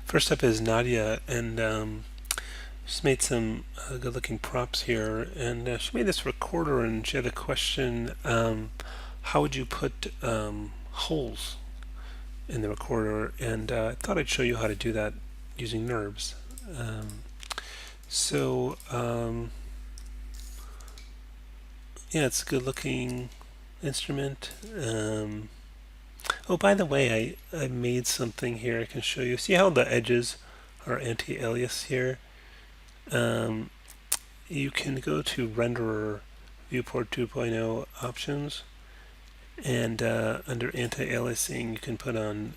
First up is Nadia, and she's made some good-looking props here. And she made this recorder, and she had a question: how would you put holes in the recorder? And I thought I'd show you how to do that using NURBS. Um, so yeah, it's a good-looking instrument. Oh, by the way, I made something here I can show you. See how the edges are anti-alias here? Um, you can go to Renderer Viewport 2.0 options, and under anti-aliasing you can put on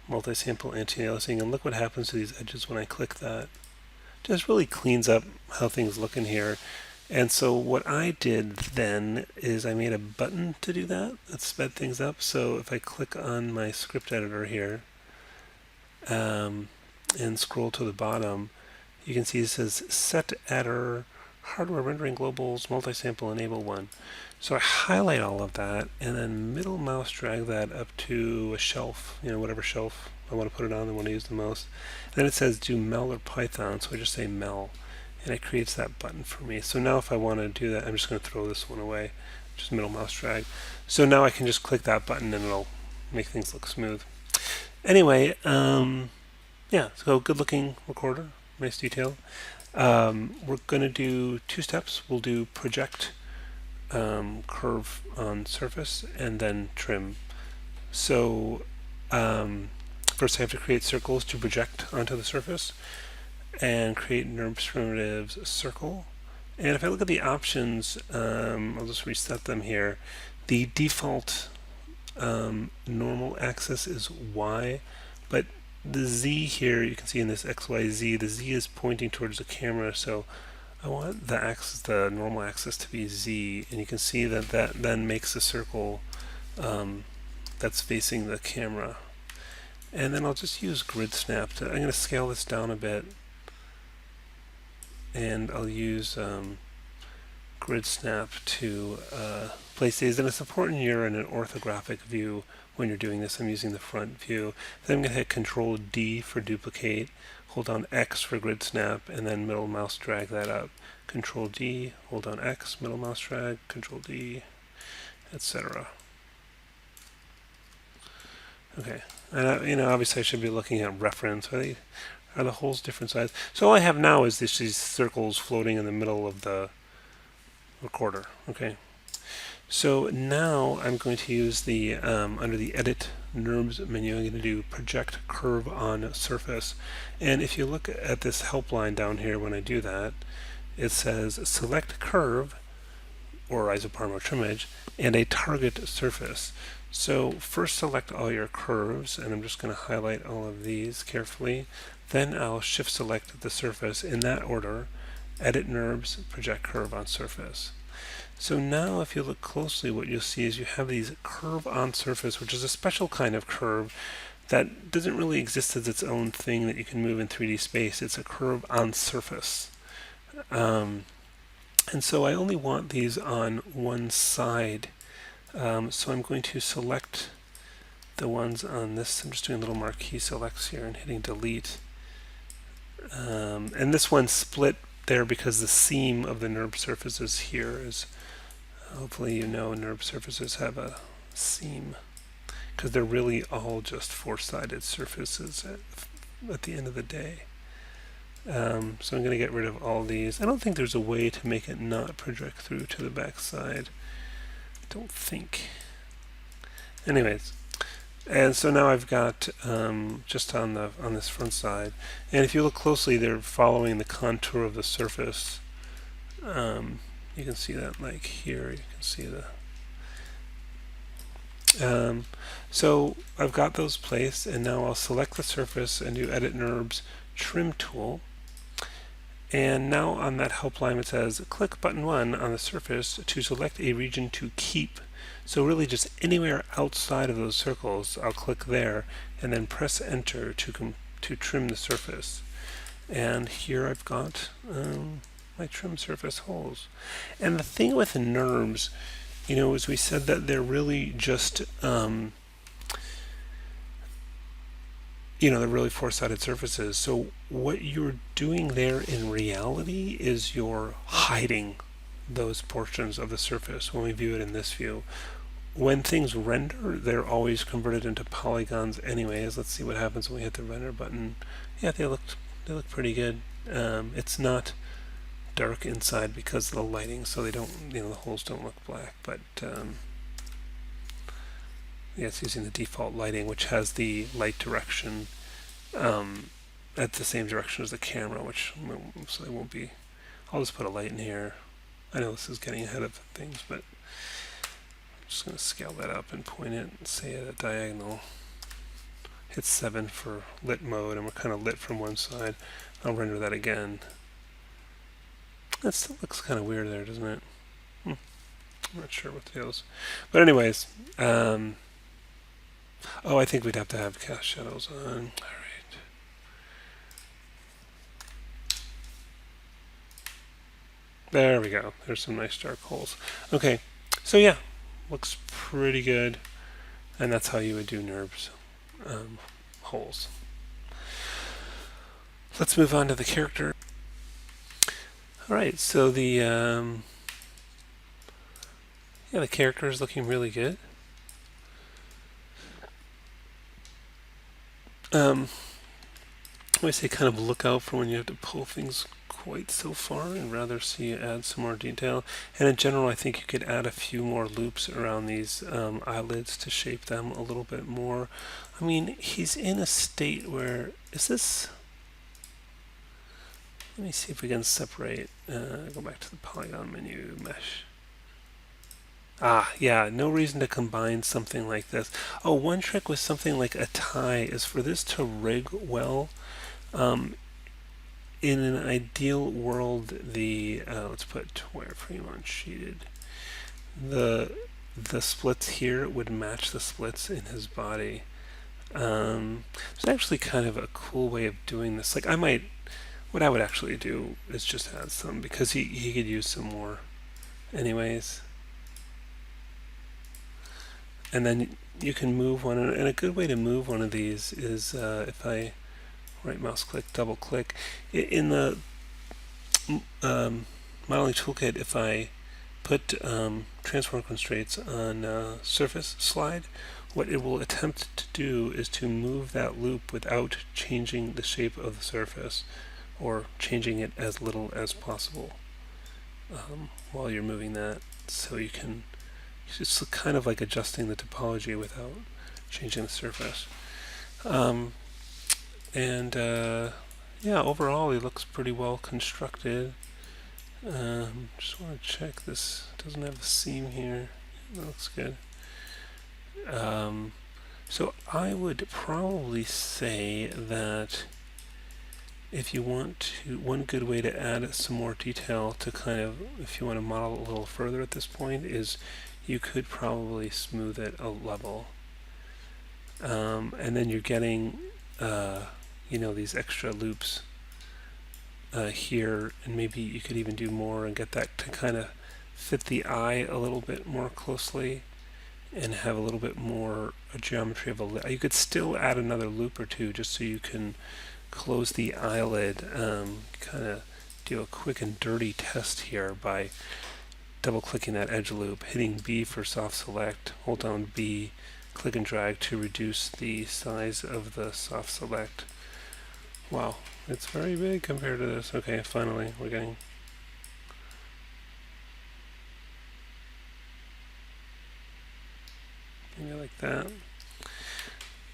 multi-sample anti-aliasing, and look what happens to these edges when I click that. Just really cleans up how things look in here. And so what I did then is I made a button to do that. That sped things up. So if I click on my script editor here and scroll to the bottom, you can see it says set adder hardware rendering globals multi-sample enable 1. So I highlight all of that and then middle mouse drag that up to a shelf, whatever shelf I want to put it on, I want to use the most. And then it says do mel or Python, so I just say mel, and it creates that button for me. So now if I want to do that, I'm just going to throw this one away, just middle mouse drag. So now I can just click that button and it'll make things look smooth. Anyway, yeah, so good looking recorder, nice detail. We're going to do two steps. We'll do project curve on surface and then trim. So first I have to create circles to project onto the surface and create NURBS primitives circle. And if I look at the options, I'll just reset them here. The default normal axis is Y, but the Z here, you can see in this XYZ, the Z is pointing towards the camera, so I want the normal axis to be Z, and you can see that that then makes a circle that's facing the camera. And then I'll just use grid snap. I'm going to scale this down a bit, and I'll use grid snap to place these. And it's important you're in an orthographic view when you're doing this. I'm using the front view. Then I'm going to hit Control D for duplicate, hold down X for grid snap, and then middle mouse drag that up. Control D, hold down X, middle mouse drag, Control D, etc. Okay, and obviously I should be looking at reference. Are the holes different size? So all I have now is these circles floating in the middle of the recorder. Okay. So now I'm going to use the under the Edit NURBS menu, I'm going to do Project Curve on Surface. And if you look at this help line down here when I do that, it says Select Curve, or isoparm trim edge, and a target surface. So first select all your curves, and I'm just going to highlight all of these carefully. Then I'll Shift Select the surface in that order, Edit NURBS, Project Curve on Surface. So now if you look closely, what you'll see is you have these curve on surface, which is a special kind of curve that doesn't really exist as its own thing that you can move in 3D space. It's a curve on surface. And so I only want these on one side. So I'm going to select the ones on this. I'm just doing little marquee selects here and hitting delete. And this one's split there because the seam of the NURB surfaces here is, hopefully you know NURB surfaces have a seam because they're really all just four-sided surfaces at the end of the day. So I'm going to get rid of all these. I don't think there's a way to make it not project through to the back side. Don't think. Anyways, and so now I've got just on this front side, and if you look closely, they're following the contour of the surface. You can see that, like here, you can see the. So I've got those placed, and now I'll select the surface and do Edit NURBS Trim Tool. And now on that help line it says click button 1 on the surface to select a region to keep. So really just anywhere outside of those circles, I'll click there and then press enter to trim the surface. And here I've got my trim surface holes. And the thing with NURBS, as we said, that they're really just the really four-sided surfaces. So what you're doing there in reality is you're hiding those portions of the surface when we view it in this view. When things render, they're always converted into polygons anyways. Let's see what happens when we hit the render button. Yeah, they look pretty good. It's not dark inside because of the lighting, so they don't, the holes don't look black. But yeah, it's using the default lighting, which has the light direction at the same direction as the camera, which so they won't be. I'll just put a light in here. I know this is getting ahead of things, but I'm just going to scale that up and point it and say at a diagonal. Hit 7 for lit mode, and we're kind of lit from one side. I'll render that again. That still looks kind of weird there, doesn't it? I'm not sure what the deal is. But anyways, oh, I think we'd have to have cast shadows on. All right. There we go. There's some nice dark holes. Okay, so yeah, looks pretty good. And that's how you would do NURBS holes. Let's move on to the character. All right, so the character is looking really good. I say kind of look out for when you have to pull things quite so far and rather see you add some more detail. And in general, I think you could add a few more loops around these eyelids to shape them a little bit more. I mean, he's in a state where, is this, let me see if we can separate, go back to the polygon menu, mesh. Ah, yeah, no reason to combine something like this. Oh, one trick with something like a tie is for this to rig well. In an ideal world, the let's put wireframe on sheeted. The splits here would match the splits in his body. It's actually kind of a cool way of doing this. Like what I would actually do is just add some because he could use some more, anyways. And then you can move one, and a good way to move one of these is if I right mouse click, double click. In the modeling toolkit, if I put transform constraints on surface slide, what it will attempt to do is to move that loop without changing the shape of the surface or changing it as little as possible while you're moving that. So you can, it's kind of like adjusting the topology without changing the surface. Yeah, overall he looks pretty well constructed. Just want to check this. Doesn't have a seam here. That looks good. So I would probably say that if you want to, one good way to add some more detail to kind of, if you want to model a little further at this point, is you could probably smooth it a level. And then you're getting these extra loops here, and maybe you could even do more and get that to kind of fit the eye a little bit more closely and have a little bit more a geometry of a lid. You could still add another loop or two just so you can close the eyelid. Kind of do a quick and dirty test here by double clicking that edge loop, hitting B for soft select, hold down B, click and drag to reduce the size of the soft select. Wow, it's very big compared to this. Okay, finally we're getting maybe like that.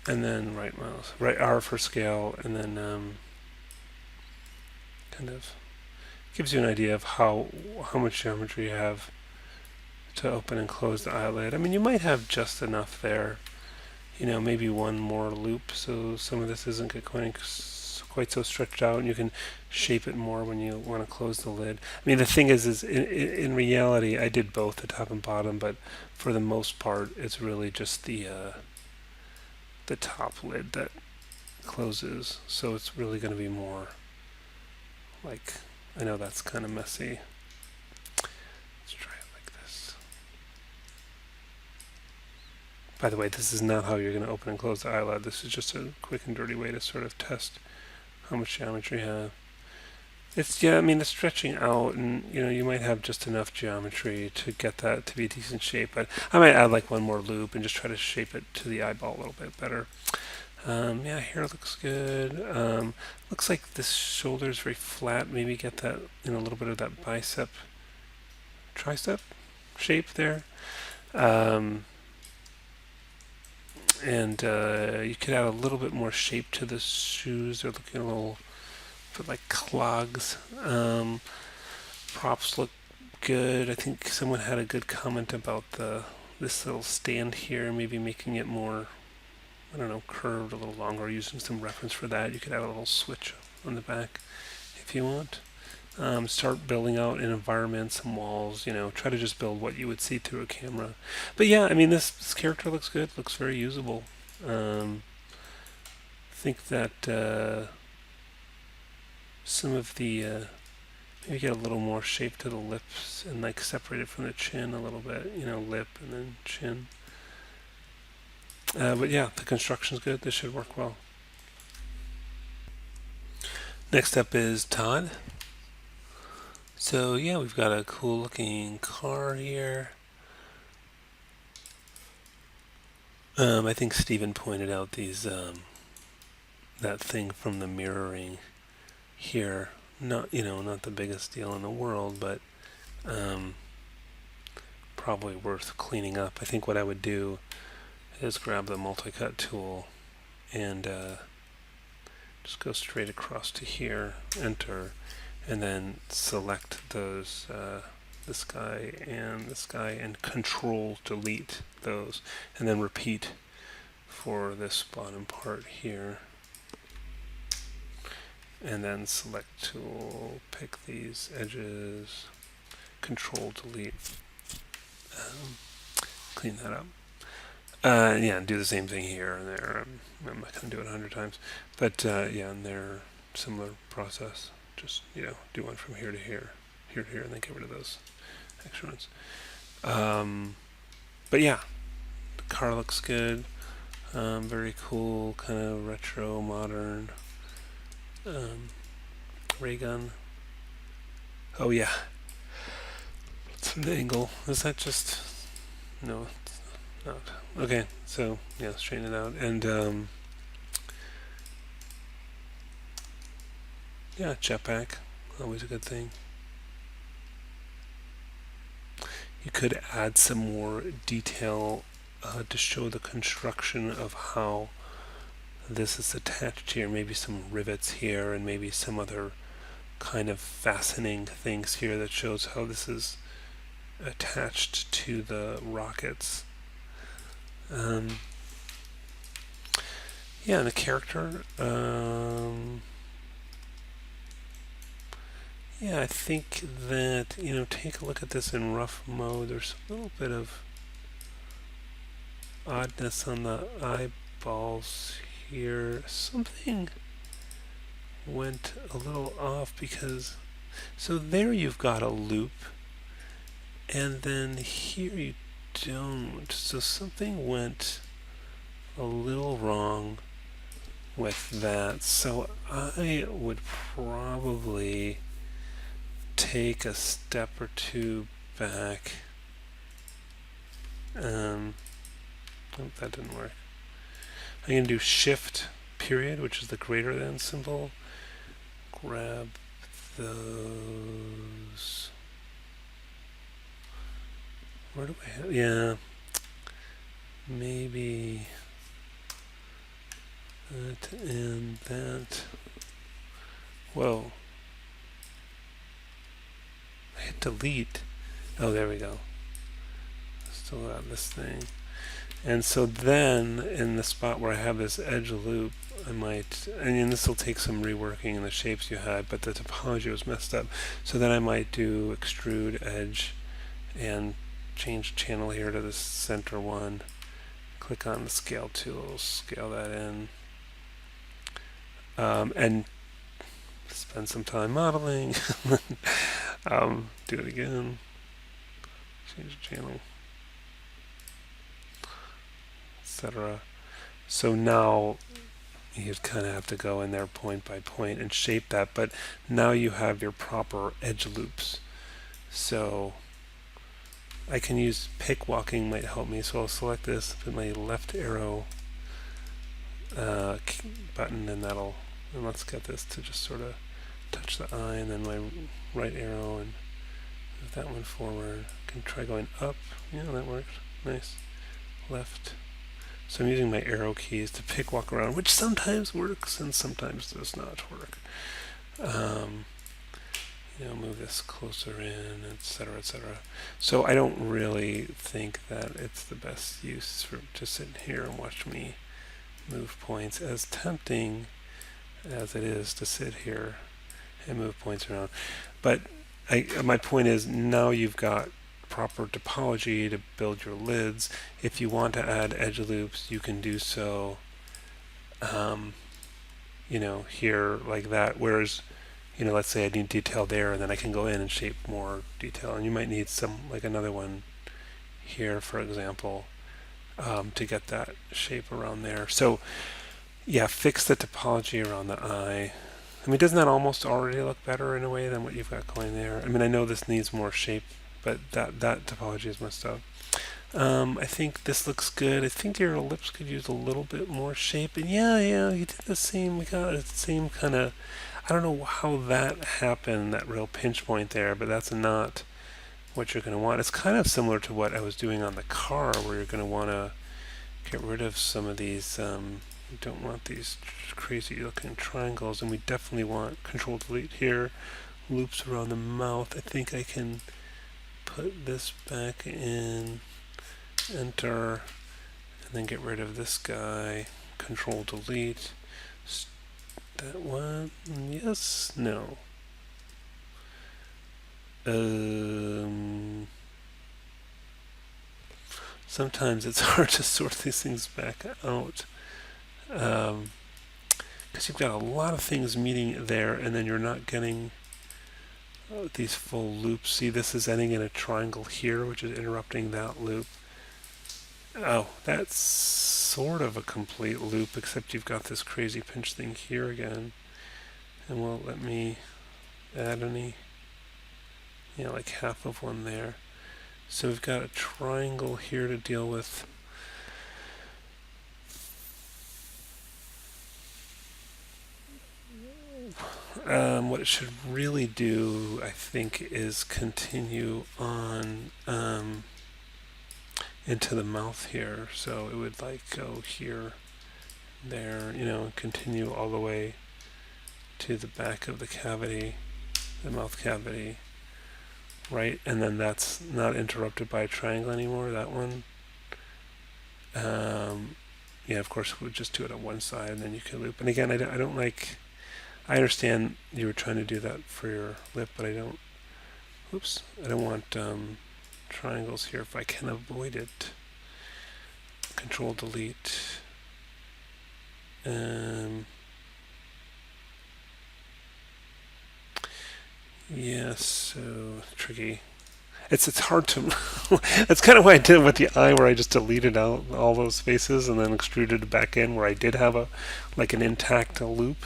And then right mouse, right R for scale, and then kind of gives you an idea of how much geometry you have to open and close the eyelid. I mean, you might have just enough there, maybe one more loop so some of this isn't quite so stretched out, and you can shape it more when you want to close the lid. I mean, the thing is in reality, I did both the top and bottom, but for the most part, it's really just the top lid that closes. So it's really going to be more like, I know that's kind of messy. Let's try it like this. By the way, this is not how you're going to open and close the eyelid. This is just a quick and dirty way to sort of test how much geometry you have. It's, yeah, I mean, it's stretching out, and you might have just enough geometry to get that to be a decent shape. But I might add like one more loop and just try to shape it to the eyeball a little bit better. Yeah, hair looks good. Looks like this shoulder is very flat. Maybe get that, a little bit of that bicep, tricep shape there. And you could add a little bit more shape to the shoes. They're looking a little bit like clogs. Props look good. I think someone had a good comment about this little stand here, maybe making it more, I don't know, curved a little longer, using some reference for that. You could add a little switch on the back if you want. Start building out an environment, some walls, try to just build what you would see through a camera. But yeah, I mean, this character looks good, looks very usable. I think that some of the, maybe get a little more shape to the lips and like separate it from the chin a little bit, lip and then chin. But yeah, the construction's good. This should work well. Next up is Todd. So yeah, we've got a cool looking car here. I think Stephen pointed out these that thing from the mirroring here. Not not the biggest deal in the world, but probably worth cleaning up. I think what I would do is grab the multi-cut tool and just go straight across to here, enter, and then select those this guy, and control delete those, and then repeat for this bottom part here, and then select tool, pick these edges, control delete, clean that up. Yeah, do the same thing here and there. I'm not going to do it 100 times, but yeah, and they're similar process. Just do one from here to here, here to here, and then get rid of those extra ones. But yeah, the car looks good. Very cool, kind of retro, modern. Ray gun. Oh yeah, it's an angle. Is that just no? It's not. Okay, so yeah, straighten it out, and yeah, jetpack, always a good thing. You could add some more detail to show the construction of how this is attached here. Maybe some rivets here, and maybe some other kind of fastening things here that shows how this is attached to the rockets. Yeah, and the character. Yeah, I think that, take a look at this in rough mode. There's a little bit of oddness on the eyeballs here. Something went a little off because, so there you've got a loop, and then here you don't. So something went a little wrong with that. So I would probably take a step or two back. Oh, that didn't work. I'm going to do shift period, which is the greater than symbol. Grab those. Where do I have? Yeah. Maybe that and that. Whoa. I hit delete. Oh, there we go. Still got this thing. And so then, in the spot where I have this edge loop, I might, and this will take some reworking in the shapes you had, but the topology was messed up. So then I might do extrude edge and change channel here to the center one. Click on the scale tool, scale that in, and spend some time modeling. Do it again. Change the channel. etc. So now you'd kind of have to go in there point by point and shape that, but now you have your proper edge loops. So I can use pick walking might help me. So I'll select this with my left arrow button, and let's get this to just sort of touch the eye, and then my right arrow and move that one forward. I can try going up. Yeah, that worked. Nice. Left. So I'm using my arrow keys to pick walk around, which sometimes works and sometimes does not work. Move this closer in, etc., etc. So I don't really think that it's the best use to sit here and watch me move points, as tempting as it is to sit here and move points around. But my point is, now you've got proper topology to build your lids. If you want to add edge loops, you can do so here like that. Whereas, let's say I need detail there, and then I can go in and shape more detail. And you might need another one here, for example, to get that shape around there. So yeah, fix the topology around the eye. I mean, doesn't that almost already look better in a way than what you've got going there? I mean, I know this needs more shape, but that topology is messed up. I think this looks good. I think your ellipse could use a little bit more shape. And yeah, you did the same. We got the same kind of, I don't know how that happened, that real pinch point there, but that's not what you're going to want. It's kind of similar to what I was doing on the car, where you're going to want to get rid of some of these, we don't want these crazy looking triangles, and we definitely want Control Delete here, loops around the mouth. I think I can put this back in, enter, and then get rid of this guy, Control Delete. That one, yes, no. Sometimes it's hard to sort these things back out, because you've got a lot of things meeting there, and then you're not getting these full loops. See, this is ending in a triangle here, which is interrupting that loop. Oh, that's sort of a complete loop, except you've got this crazy pinch thing here again, and won't let me add any, like half of one there. So we've got a triangle here to deal with. What it should really do, I think, is continue on into the mouth here. So it would go here, there, continue all the way to the back of the cavity, the mouth cavity, right? And then that's not interrupted by a triangle anymore, that one. Yeah, of course, we'll just do it on one side, and then you can loop. And again, I don't like, I understand you were trying to do that for your lip, but I don't want triangles here if I can avoid it. Control Delete. Yeah, so tricky. It's hard to. That's kind of what I did with the eye, where I just deleted out all those faces and then extruded it back in, where I did have an intact loop.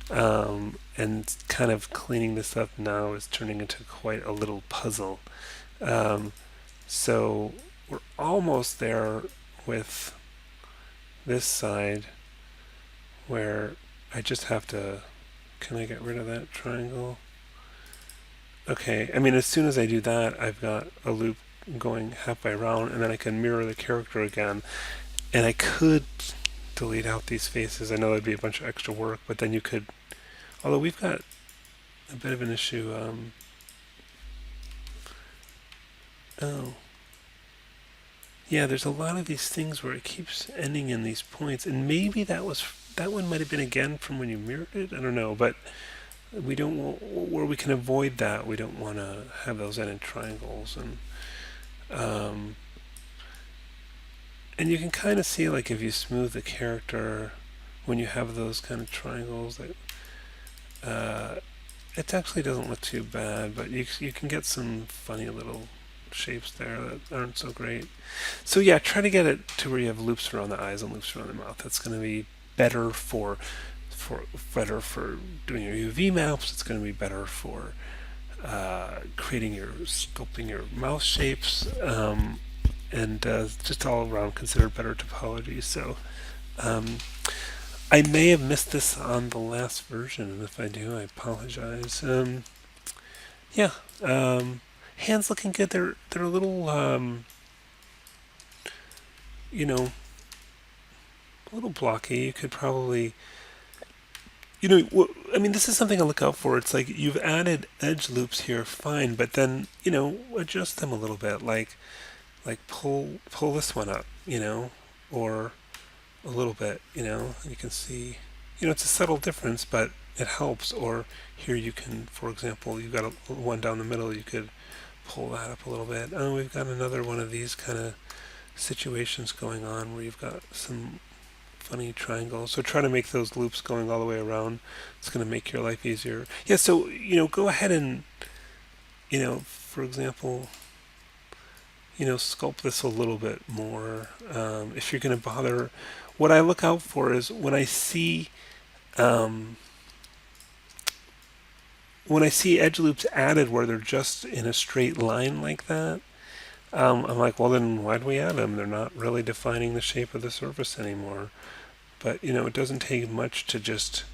And kind of cleaning this up now is turning into quite a little puzzle. So we're almost there with this side, where I just have to. Can I get rid of that triangle? Okay, I mean, as soon as I do that, I've got a loop going halfway around, and then I can mirror the character again. And I could delete out these faces. I know that'd be a bunch of extra work, but then you could, although we've got a bit of an issue. Oh. Yeah, there's a lot of these things where it keeps ending in these points, and maybe that one might have been again from when you mirrored it. I don't know, but we don't where we can avoid that. We don't want to have those end in triangles, and you can kind of see, if you smooth the character when you have those kind of triangles, that it actually doesn't look too bad, but you can get some funny little shapes there that aren't so great. So yeah, try to get it to where you have loops around the eyes and loops around the mouth. That's going to be better for better for doing your UV maps. It's going to be better for creating your sculpting your mouth shapes, and just all around considered better topology. So um, I may have missed this on the last version, and if I do, I apologize. Yeah, hands looking good. They're a little you know a little blocky. You could probably I mean, this is something I look out for. It's like you've added edge loops here, fine, but then adjust them a little bit. Like pull this one up, or a little bit. You can see, it's a subtle difference, but it helps. Or here you can, for example, you've got one down the middle. You could pull that up a little bit. Oh, we've got another one of these kind of situations going on where you've got some funny triangles. So try to make those loops going all the way around. It's going to make your life easier. Yeah, so, go ahead and, for example, sculpt this a little bit more. If you're going to bother, what I look out for is um, when I see edge loops added where they're just in a straight line like that, I'm like, well, then why do we add them? They're not really defining the shape of the surface anymore. But, it doesn't take much to just,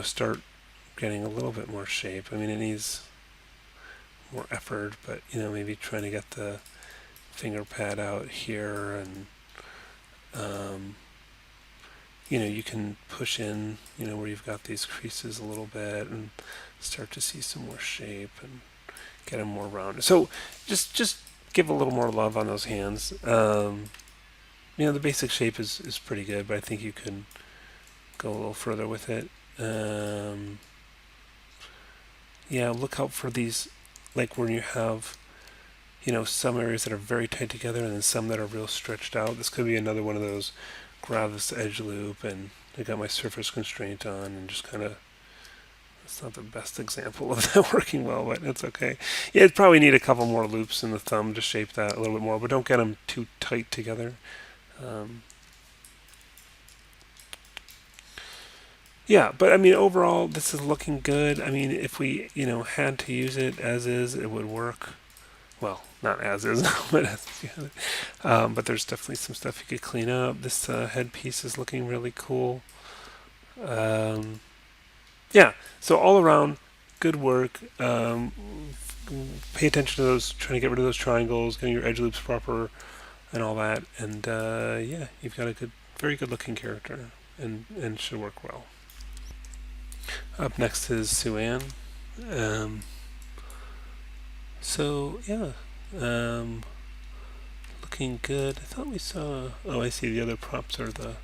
start getting a little bit more shape. I mean, it needs more effort, but, maybe trying to get the finger pad out here and, you can push in, where you've got these creases a little bit and start to see some more shape and get them more rounded. So just give a little more love on those hands. The basic shape is pretty good, but I think you can go a little further with it. Yeah, look out for these, like when you have, some areas that are very tight together and then some that are real stretched out. This could be another one of those, grab this edge loop and I got my surface constraint on and just kind of, it's not the best example of that working well, but it's okay. Yeah, it'd probably need a couple more loops in the thumb to shape that a little bit more, but don't get them too tight together. Yeah, but I mean, overall, this is looking good. I mean, if we, had to use it as is, it would work. Well, not as is, but but there's definitely some stuff you could clean up. This headpiece is looking really cool. Um, yeah, so all around, good work. Pay attention to those, trying to get rid of those triangles, getting your edge loops proper, and all that. And yeah, you've got a very good looking character, and should work well. Up next is Sue-Ann. Um, so yeah, looking good. I thought we saw. Oh, I see. The other props are the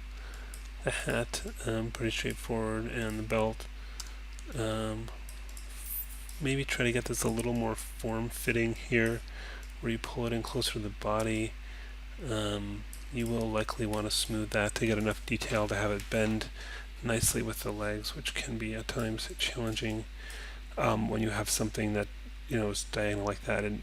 hat, pretty straightforward, and the belt. Um, Maybe try to get this a little more form-fitting here, where you pull it in closer to the body. You will likely want to smooth that to get enough detail to have it bend nicely with the legs, which can be at times challenging when you have something that is diagonal like that. And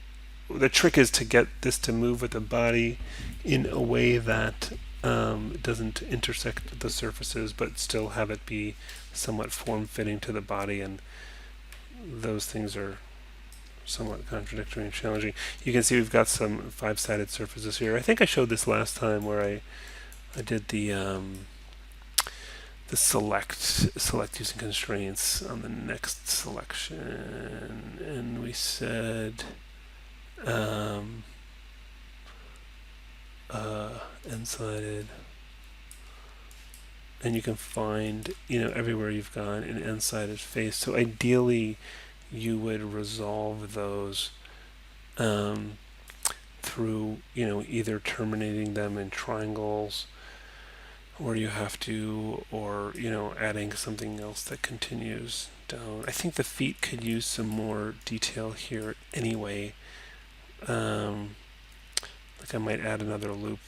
the trick is to get this to move with the body in a way that doesn't intersect the surfaces, but still have it be somewhat form-fitting to the body. And those things are somewhat contradictory and challenging. You can see we've got some five-sided surfaces here. I think I showed this last time where I did the select using constraints on the next selection, and we said n-sided, and you can find everywhere you've gone an n-sided face. So ideally you would resolve those through either terminating them in triangles, or you have to, or adding something else that continues down. I think the feet could use some more detail here anyway. Like I might add another loop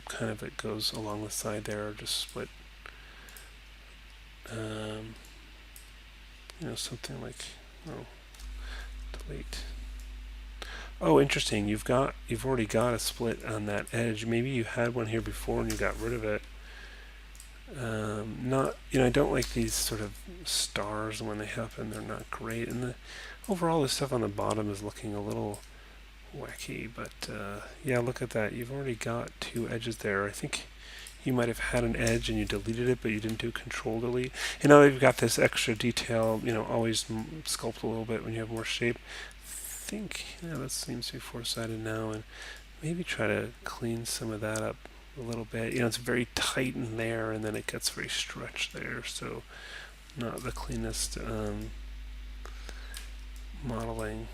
kind of that goes along the side there, or just split something like delete. Oh, interesting. You've already got a split on that edge. Maybe you had one here before and you got rid of it. Not, I don't like these sort of stars when they happen. They're not great. And overall, the stuff on the bottom is looking a little wacky. But yeah, look at that. You've already got two edges there. I think you might have had an edge and you deleted it, but you didn't do Control Delete. And now that you've got this extra detail, always sculpt a little bit when you have more shape. I think, yeah, that seems to be four-sided now, and maybe try to clean some of that up a little bit. It's very tight in there, and then it gets very stretched there, so not the cleanest modeling.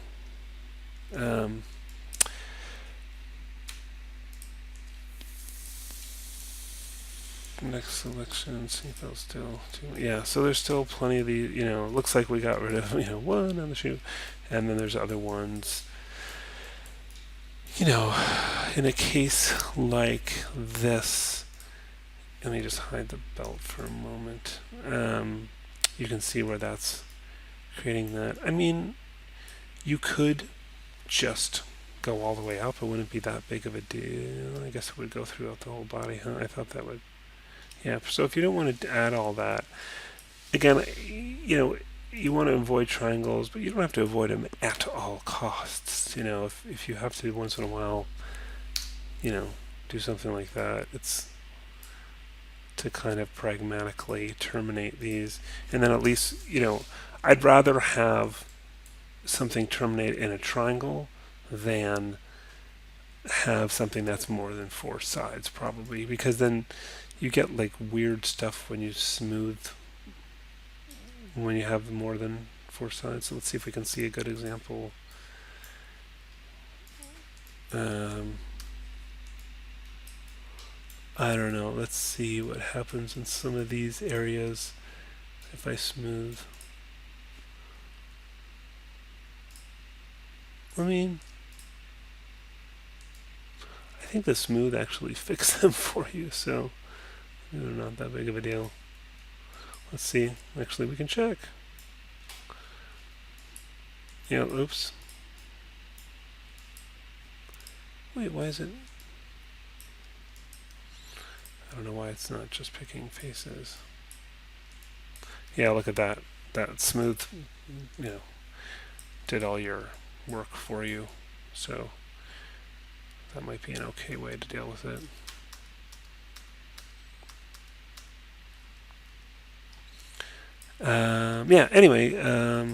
Next selection, see if those still yeah, so there's still plenty of these, looks like we got rid of, one on the shoe, and then there's other ones. In a case like this, let me just hide the belt for a moment. You can see where that's creating that. I mean, you could just go all the way up. It wouldn't be that big of a deal. I guess it would go throughout the whole body, huh? I thought that would. Yeah, so if you don't want to add all that, again, you want to avoid triangles, but you don't have to avoid them at all costs. If you have to once in a while, do something like that, it's to kind of pragmatically terminate these. And then at least, I'd rather have something terminate in a triangle than have something that's more than four sides, probably, because then you get like weird stuff when you smooth when you have more than four sides. So let's see if we can see a good example. I don't know. Let's see what happens in some of these areas if I smooth. I think the smooth actually fixed them for you, so they're not that big of a deal. Let's see. Actually, we can check. Yeah, oops. Wait, why is it? I don't know why it's not just picking faces. Yeah, look at that. That smooth, did all your work for you. So that might be an okay way to deal with it. Anyway,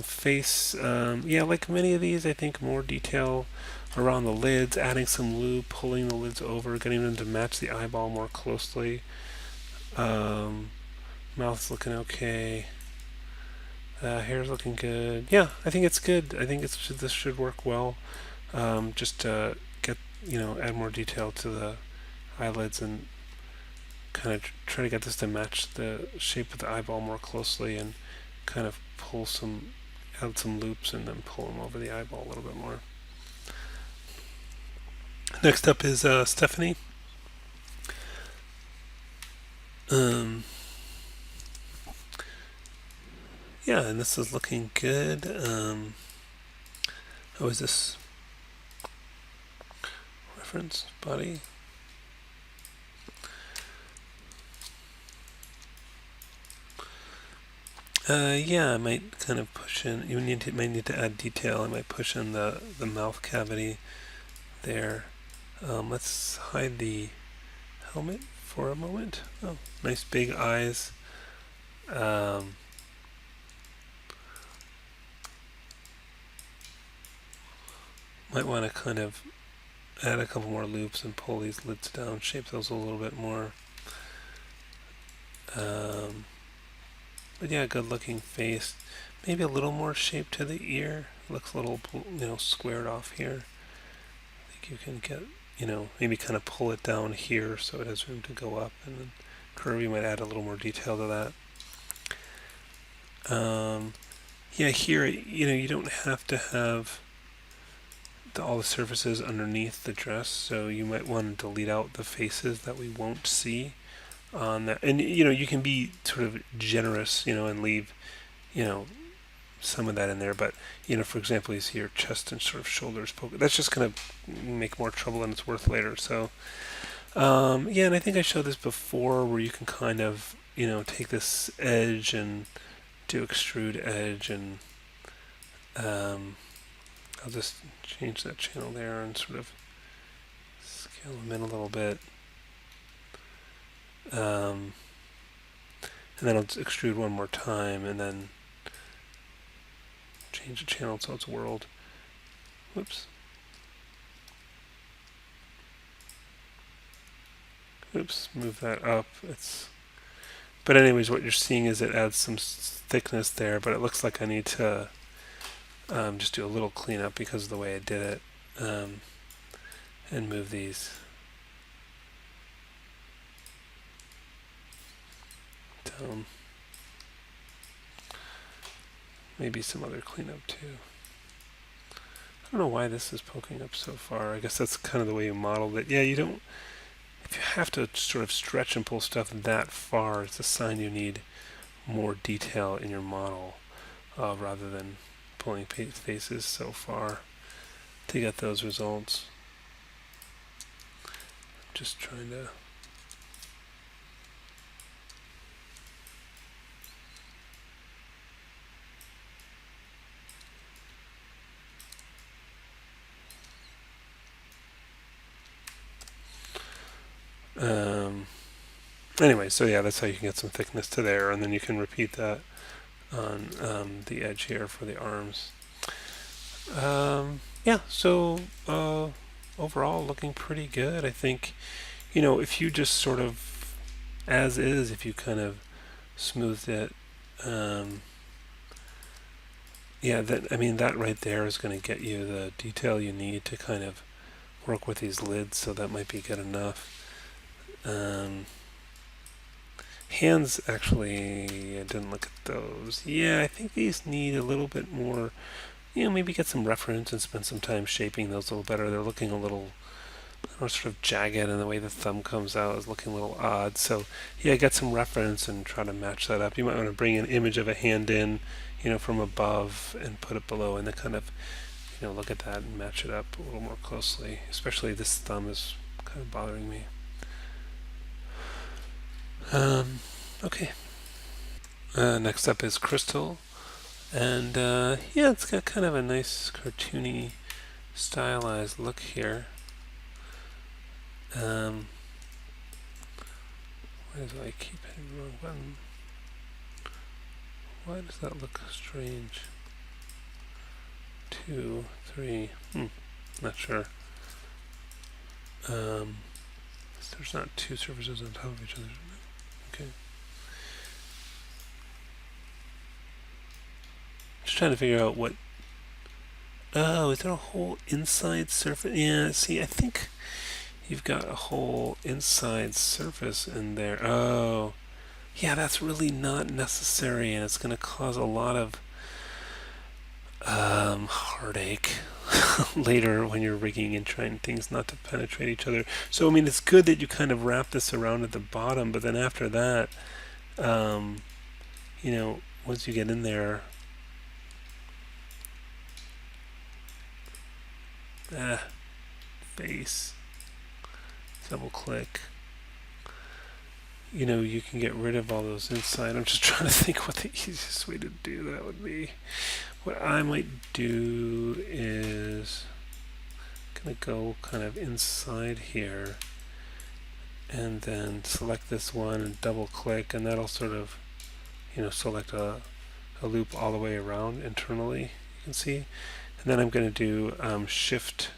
face, like many of these, I think more detail around the lids, adding some loop, pulling the lids over, getting them to match the eyeball more closely. Mouth's looking okay. Hair's looking good. Yeah, I think it's good. I think this should work well. Just to get, add more detail to the eyelids and kind of try to get this to match the shape of the eyeball more closely, and kind of add some loops and then pull them over the eyeball a little bit more. Next up is Stephanie. Yeah, and this is looking good. How is this? Reference body. I might kind of push in. You might need to add detail. I might push in the mouth cavity there. Let's hide the helmet for a moment. Oh, nice big eyes. Might want to kind of add a couple more loops and pull these lids down, shape those a little bit more. But yeah, good looking face. Maybe a little more shape to the ear. Looks a little, squared off here. I think you can get, maybe kind of pull it down here so it has room to go up, and then curve. You might add a little more detail to that. Here, you don't have to have all the surfaces underneath the dress, so you might want to delete out the faces that we won't see on that. And you can be sort of generous, and leave some of that in there, but for example, you see your chest and sort of shoulders poke. That's just going to make more trouble than it's worth later. So yeah, and I think I showed this before, where you can kind of take this edge and do extrude edge, and I'll just change that channel there and sort of scale them in a little bit. And then I'll extrude one more time, and then change the channel so it's world. Whoops. Oops, move that up. But anyways, what you're seeing is it adds some thickness there, but it looks like I need to just do a little cleanup because of the way I did it, and move these down. Maybe some other cleanup too. I don't know why this is poking up so far. I guess that's kind of the way you modeled it. Yeah, you don't. If you have to sort of stretch and pull stuff that far, it's a sign you need more detail in your model, rather than pulling faces so far to get those results. Just trying to anyway, so yeah, that's how you can get some thickness to there, and then you can repeat that on the edge here for the arms. Yeah, so overall looking pretty good. I think, if you just sort of, as is, if you kind of smoothed it, yeah, that right there is going to get you the detail you need to kind of work with these lids, so that might be good enough. Hands, actually, I didn't look at those. Yeah, I think these need a little bit more, maybe get some reference and spend some time shaping those a little better. They're looking a little, sort of jagged, and the way the thumb comes out is looking a little odd. So, yeah, get some reference and try to match that up. You might want to bring an image of a hand in, from above and put it below, and then kind of, look at that and match it up a little more closely. Especially this thumb is kind of bothering me. Okay. Next up is Crystal, and yeah, it's got kind of a nice cartoony, stylized look here. Why do I keep hitting the wrong button? Why does that look strange? 2, 3, not sure. There's not two surfaces on top of each other. Okay. Just trying to figure out what. Oh, is there a whole inside surface? Yeah, see, I think you've got a whole inside surface in there. Oh, yeah, that's really not necessary, and it's going to cause a lot of heartache later when you're rigging and trying things not to penetrate each other. So, it's good that you kind of wrap this around at the bottom, but then after that, once you get in there, face, double click, you can get rid of all those inside. I'm just trying to think what the easiest way to do that would be. What I might do is gonna go kind of inside here, and then select this one and double click, and that'll sort of select a loop all the way around internally, you can see. And then I'm going to do shift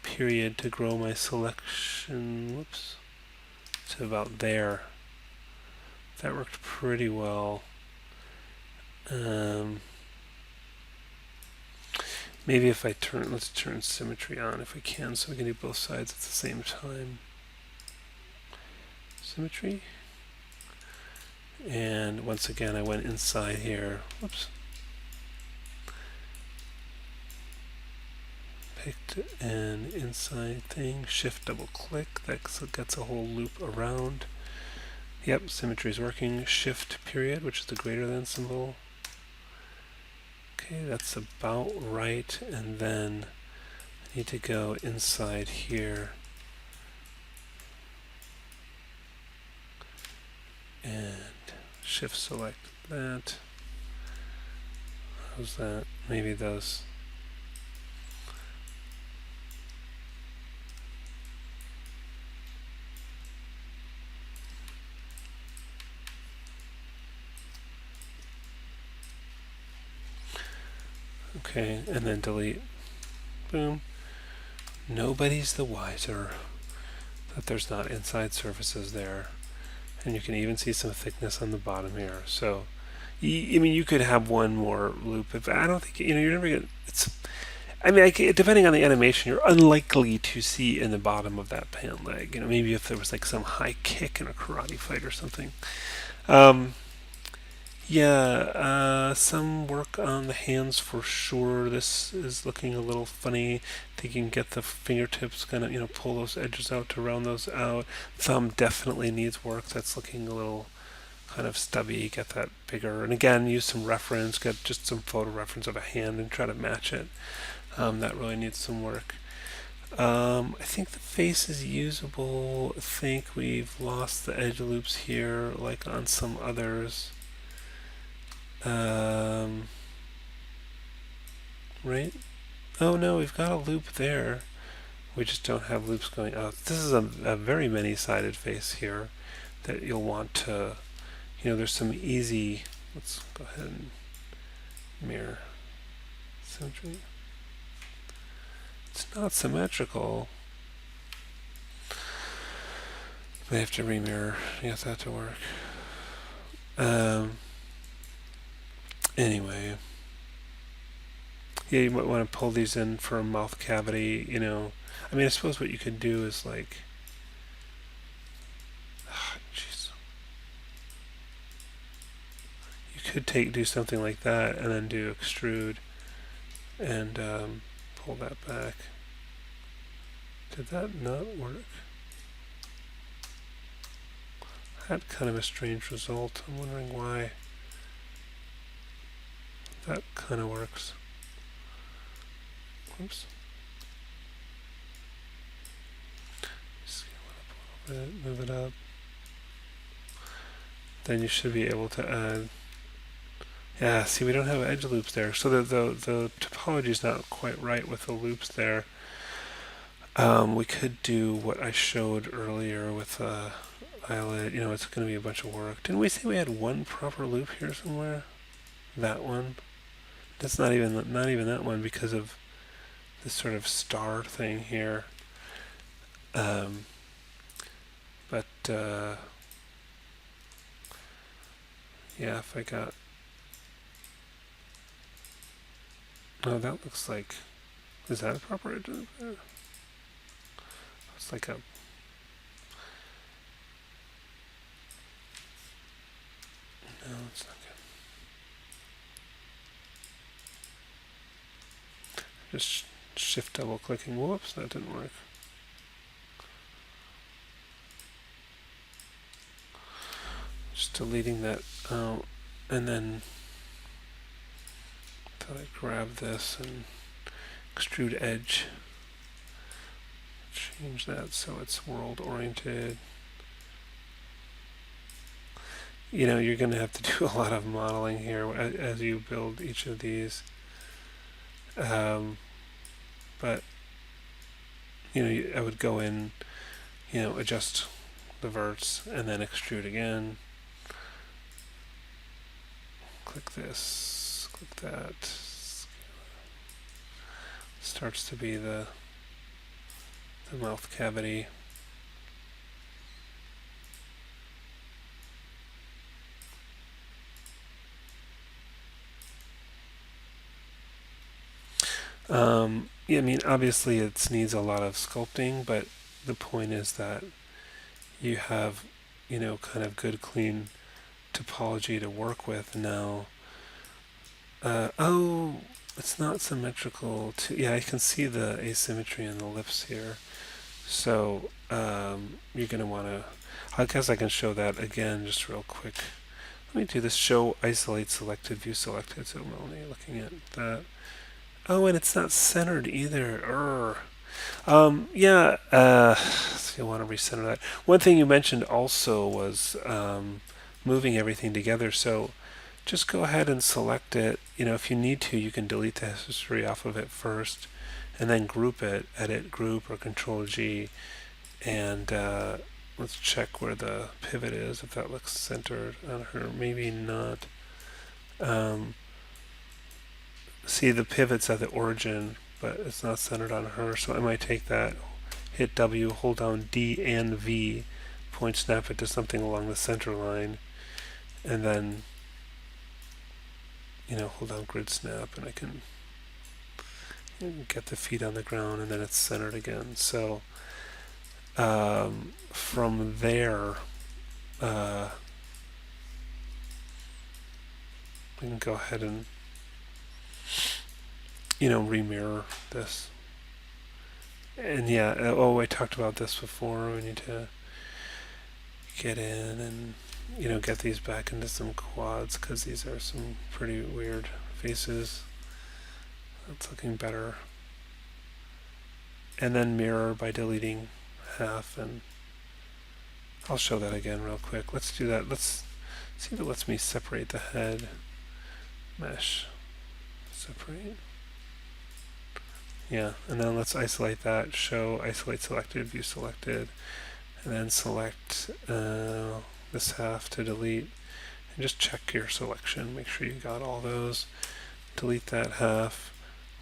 period to grow my selection, whoops, to about there. That worked pretty well. Maybe if I let's turn symmetry on if we can, so we can do both sides at the same time. Symmetry. And once again, I went inside here. Whoops. Picked an inside thing. Shift double click. That gets a whole loop around. Yep, symmetry is working. Shift period, which is the greater than symbol. Okay, that's about right. And then I need to go inside here and shift select that. How's that? Maybe those. Okay, and then delete. Boom. Nobody's the wiser that there's not inside surfaces there. And you can even see some thickness on the bottom here. So, I mean, you could have one more loop. But I don't think, you're never going to, I mean, depending on the animation, you're unlikely to see in the bottom of that pant leg. Maybe if there was like some high kick in a karate fight or something. Um, Yeah, some work on the hands for sure. This is looking a little funny. I think you can get the fingertips kind of, pull those edges out to round those out. Thumb definitely needs work. That's looking a little kind of stubby. Get that bigger. And again, use some reference. Get just some photo reference of a hand and try to match it. That really needs some work. I think the face is usable. I think we've lost the edge loops here, like on some others. Right? Oh no, we've got a loop there. We just don't have loops going out. This is a very many-sided face here that you'll want to, there's some easy, let's go ahead and mirror symmetry. It's not symmetrical. We have to remirror to get that to work. Anyway. Yeah, you might want to pull these in for a mouth cavity, I mean, I suppose what you could do is like, jeez. You could do something like that and then do extrude and pull that back. Did that not work? Had kind of a strange result. I'm wondering why. That kind of works. Oops. Scale it up a little bit, move it up. Then you should be able to add. Yeah, see, we don't have edge loops there, so the topology is not quite right with the loops there. We could do what I showed earlier with eyelid. It's going to be a bunch of work. Didn't we say we had one proper loop here somewhere? That one. That's not even that one because of this sort of star thing here. But yeah, if I got, oh, that looks like, is that a proper edge loop there? It's like a, no, it's not good. Just shift double clicking. Whoops, that didn't work. Just deleting that out, and then I grab this and extrude edge. Change that so it's world oriented. You're going to have to do a lot of modeling here as you build each of these. But I would go in, adjust the verts and then extrude again. Click this, click that. Starts to be the mouth cavity. Yeah, I mean, obviously it needs a lot of sculpting, but the point is that you have, kind of good, clean topology to work with now. Oh, it's not symmetrical. Yeah, I can see the asymmetry in the lips here. So you're going to want to, I guess I can show that again just real quick. Let me do this show isolate selected, view selected. So Melanie looking at that. Oh, and it's not centered either. Yeah, so you want to recenter that. One thing you mentioned also was moving everything together. So just go ahead and select it. If you need to, you can delete the history off of it first, and then group it, edit, group, or Control G, and let's check where the pivot is, if that looks centered on her. Maybe not. See, the pivot's at the origin, but it's not centered on her, so I might take that, hit W, hold down D and V, point snap it to something along the center line, and then hold down grid snap, and I can get the feet on the ground, and then it's centered again. So from there, I can go ahead and remirror this. And yeah, I talked about this before. We need to get in and get these back into some quads, because these are some pretty weird faces. That's looking better. And then mirror by deleting half, and I'll show that again real quick. Let's do that. Let's see if it lets me separate the head. Mesh. Separate. Yeah, and then let's isolate that. Show, isolate selected, view selected, and then select this half to delete. And just check your selection. Make sure you got all those. Delete that half.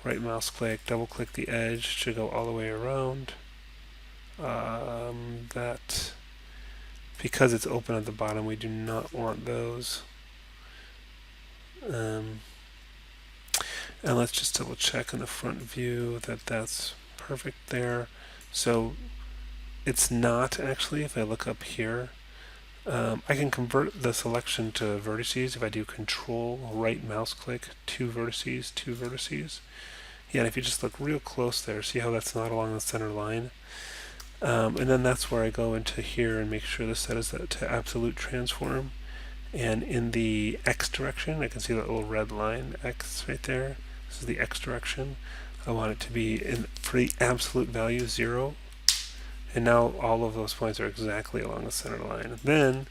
Right mouse click, double click the edge to go all the way around. That, because it's open at the bottom, we do not want those. And let's just double check in the front view that that's perfect there. So it's not actually, if I look up here, I can convert the selection to vertices if I do Control right mouse click, two vertices. Yeah, and if you just look real close there, see how that's not along the center line? And then that's where I go into here and make sure the set is to absolute transform. And in the X direction, I can see that little red line, X right there. This is the X direction. I want it to be for the absolute value 0. And now all of those points are exactly along the center line. And then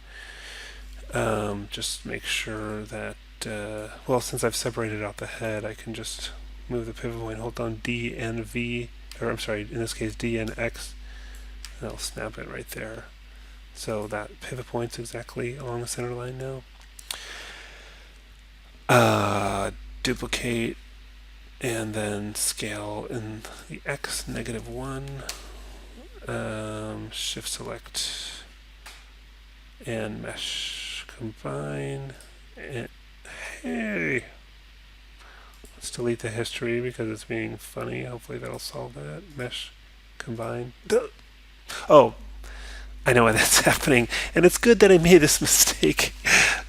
just make sure that, since I've separated out the head, I can just move the pivot point, hold down D and V, or I'm sorry, in this case D and X, and I'll snap it right there. So that pivot point's exactly along the center line now. Duplicate, and then scale in the X, -1. Shift select, and mesh combine. And hey, let's delete the history because it's being funny. Hopefully that'll solve that. Mesh combine. Oh, I know why that's happening, and it's good that I made this mistake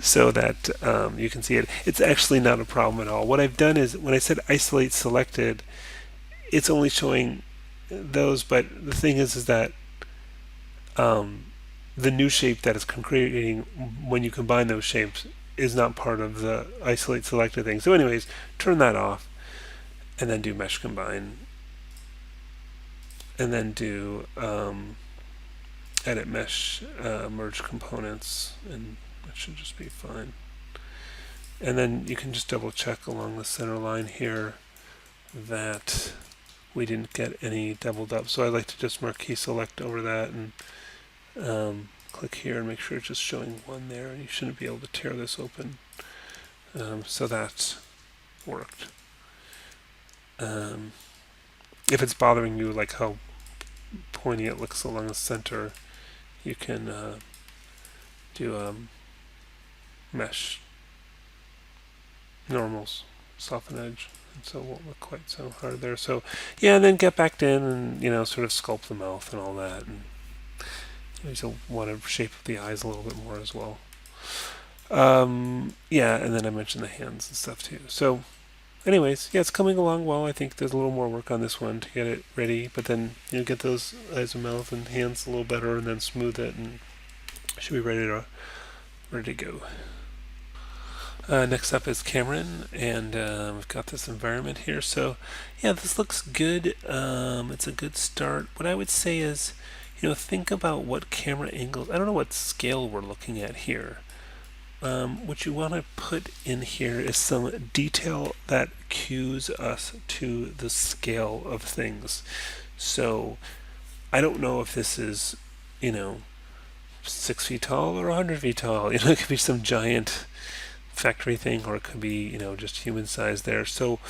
so that you can see it. It's actually not a problem at all. What I've done is, when I said isolate selected, it's only showing those, but the thing is that the new shape that is creating when you combine those shapes is not part of the isolate selected thing. So anyways, turn that off, and then do mesh combine, and then do edit mesh, merge components, and that should just be fine. And then you can just double check along the center line here that we didn't get any doubled up. So I like to just marquee select over that and click here and make sure it's just showing one there, and you shouldn't be able to tear this open. So that worked. If it's bothering you, like how pointy it looks along the center, you can do mesh normals, soften edge, and so it won't look quite so hard there. So yeah, and then get back in and sort of sculpt the mouth and all that, and you want to shape the eyes a little bit more as well. Yeah, and then I mentioned the hands and stuff too. So anyways, yeah, it's coming along well. I think there's a little more work on this one to get it ready, but then get those eyes and mouth and hands a little better, and then smooth it, and it should be ready to go. Next up is Cameron, and we've got this environment here. So, yeah, this looks good. It's a good start. What I would say is, think about what camera angles. I don't know what scale we're looking at here. What you want to put in here is some detail that cues us to the scale of things. So, I don't know if this is, you know, 6 feet tall or 100 feet tall. It could be some giant factory thing, or it could be just human size there. So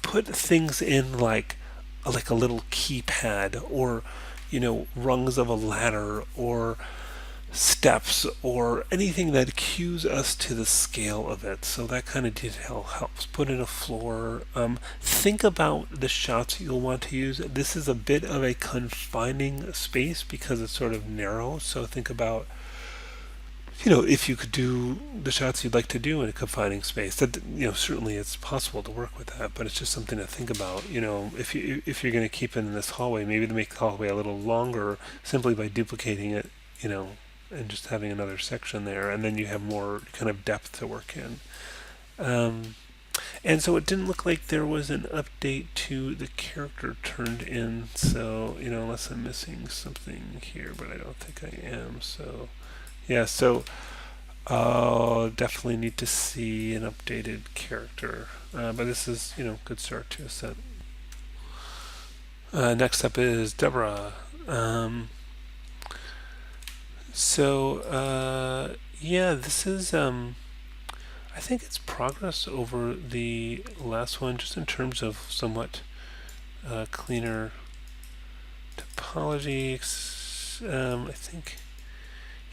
put things in like a little keypad, or rungs of a ladder, or steps, or anything that cues us to the scale of it. So that kind of detail helps. Put in a floor. Think about the shots you'll want to use. This is a bit of a confining space because it's sort of narrow. So think about if you could do the shots you'd like to do in a confining space. That certainly it's possible to work with that, but it's just something to think about. If you're going to keep it in this hallway, maybe to make the hallway a little longer simply by duplicating it, and just having another section there, and then you have more kind of depth to work in. And so it didn't look like there was an update to the character turned in. So unless I'm missing something here, but I don't think I am. So yeah, so I'll definitely need to see an updated character. But this is, good start to a set. Next up is Deborah. Yeah, this is, I think it's progress over the last one, just in terms of somewhat cleaner topology. I think.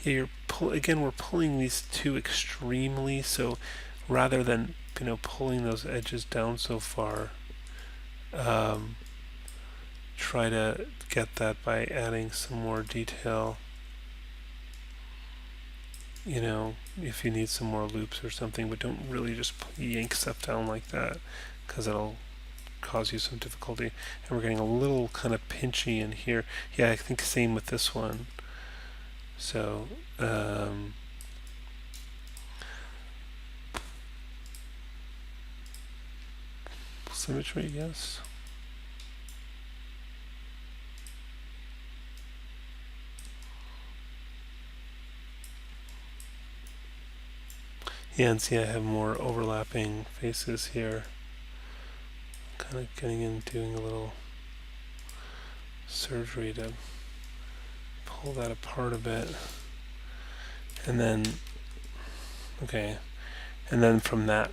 Yeah, again, we're pulling these two extremely, so rather than pulling those edges down so far, try to get that by adding some more detail. If you need some more loops or something, but don't really just yank stuff down like that, because it'll cause you some difficulty. And we're getting a little kind of pinchy in here. Yeah, I think same with this one. So, symmetry, yes. Yeah, and see I have more overlapping faces here. Kind of getting in, doing a little surgery to pull that apart a bit. And then, okay, and then from that,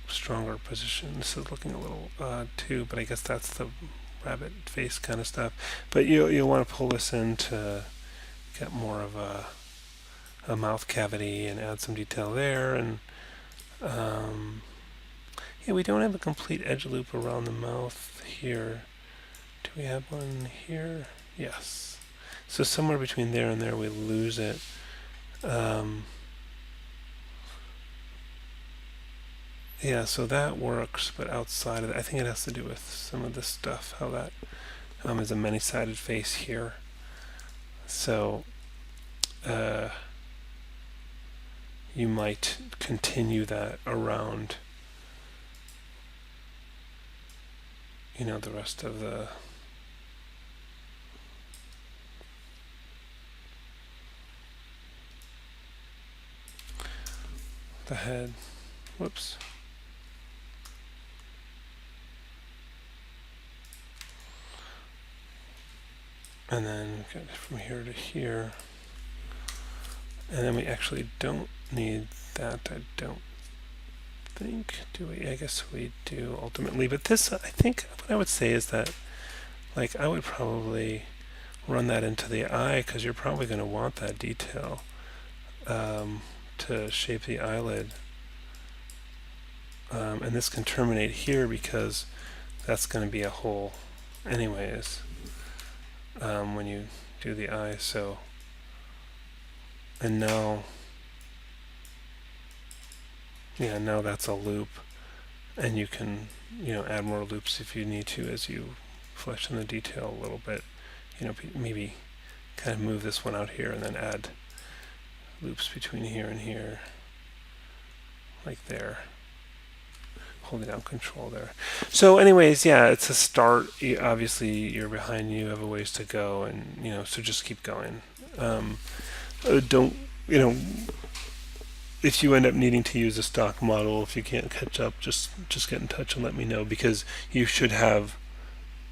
stronger position. This is looking a little odd too, but I guess that's the rabbit face kind of stuff. But you'll want to pull this in to get more of a mouth cavity and add some detail there. And yeah, we don't have a complete edge loop around the mouth here. Do we have one here? Yes. So somewhere between there and there we lose it. Yeah, so that works, but outside of that, I think it has to do with some of this stuff, how that is a many-sided face here. So you might continue that around, the rest of the head. Whoops. And then get it from here to here. And then we actually don't need that, I don't think. Do we? I guess we do ultimately. But this, I think, what I would say is that, I would probably run that into the eye, because you're probably going to want that detail to shape the eyelid. And this can terminate here, because that's going to be a hole anyways when you do the eye. So, and now that's a loop, and you can add more loops if you need to as you flesh in the detail a little bit. Maybe kind of move this one out here and then add loops between here and here. like there. Holding down control there. So anyways, yeah, it's a start. Obviously, you're behind, you have a ways to go, and so just keep going. Don't, if you end up needing to use a stock model, if you can't catch up, just get in touch and let me know, because you should have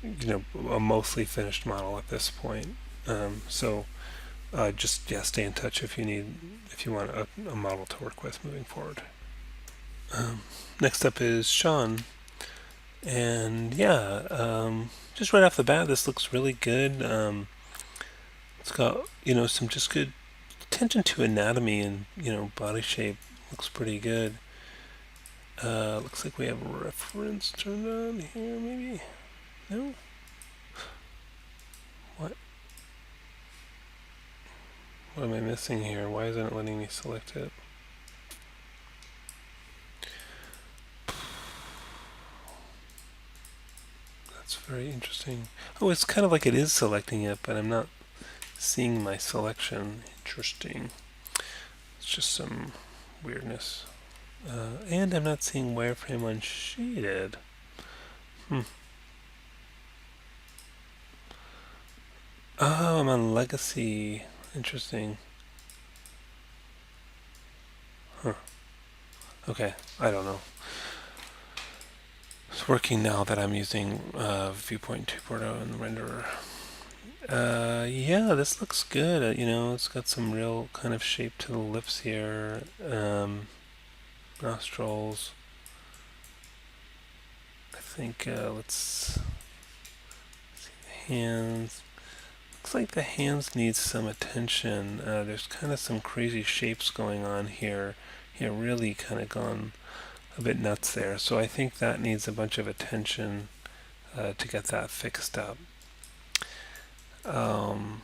a mostly finished model at this point. So just stay in touch if you want a model to work with moving forward. Next up is Sean, and just right off the bat, this looks really good. It's got some just good attention to anatomy and body shape. Looks pretty good. Looks like we have a reference turned on here, maybe. No. What am I missing here? Why isn't it letting me select it? That's very interesting. Oh, it's kind of like it is selecting it, but I'm not seeing my selection. Interesting. It's just some weirdness. And I'm not seeing wireframe unshaded. Oh, I'm on legacy. Interesting. Huh. Okay, I don't know. It's working now that I'm using Viewpoint 2.0 in the renderer. Yeah, this looks good. It's got some real kind of shape to the lips here. Nostrils. I think, let's see the hands. Looks like the hands need some attention. There's kind of some crazy shapes going on here. Really kind of gone a bit nuts there. So I think that needs a bunch of attention to get that fixed up. Do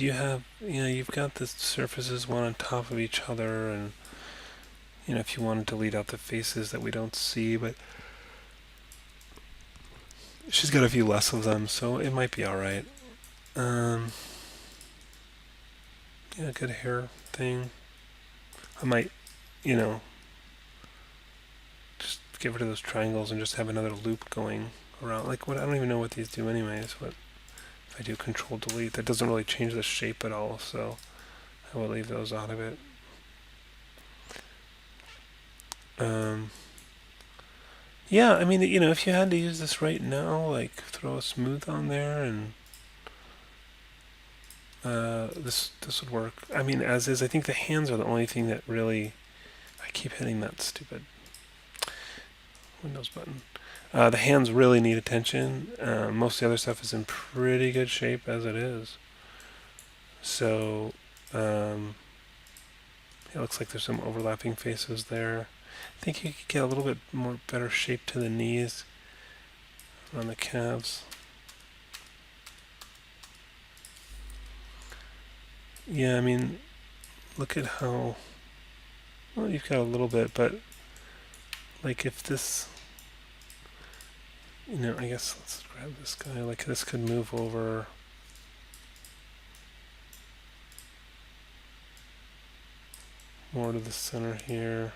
you have, you've got the surfaces one on top of each other, and if you want to delete out the faces that we don't see, but she's got a few less of them, so it might be alright. Good hair thing. I might, just get rid of those triangles and just have another loop going around. Like, what? I don't even know what these do anyways. What if I do Control Delete? That doesn't really change the shape at all, so I will leave those out of it. Yeah, I mean, if you had to use this right now, like throw a smooth on there, and this would work. I mean, as is. I think the hands are the only thing that really. I keep hitting that stupid Windows button. The hands really need attention. Most of the other stuff is in pretty good shape as it is. So it looks like there's some overlapping faces there. I think you could get a little bit more better shape to the knees, on the calves. Yeah, I mean, look at how, well, you've got a little bit, but like if this, I guess let's grab this guy, like this could move over. More to the center here.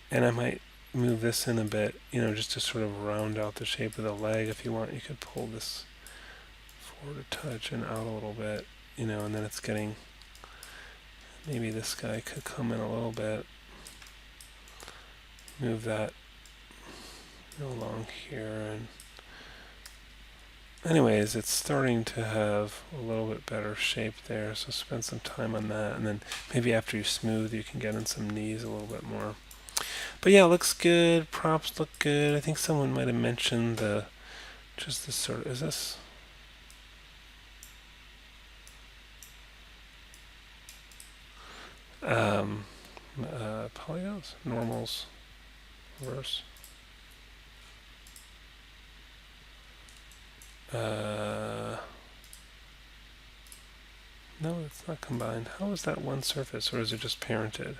And I might move this in a bit, just to sort of round out the shape of the leg. If you want, you could pull this forward a touch and out a little bit, and then it's getting, maybe this guy could come in a little bit. Move that along here, and anyways, it's starting to have a little bit better shape there, so spend some time on that, and then maybe after you smooth, you can get in some knees a little bit more. But yeah, it looks good. Props look good. I think someone might have mentioned just this sort of, is this? Polygons? Normals? Reverse? No, it's not combined. How is that one surface, or is it just parented?